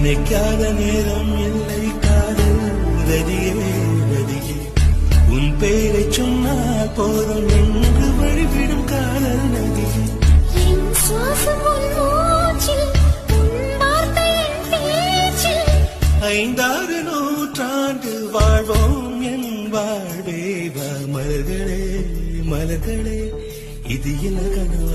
நினைக்காத நேரம் இல்லை காதல் ரதியே ரதியே உன் பெயரை சொன்னால் போதும் என்று வழிவிடும் காதல் நதியே ஐந்தாறு நூற்றாண்டு வாழ்வோம் என் வாழ்வே மலர்களே மலர்களே இது என்ன கனவா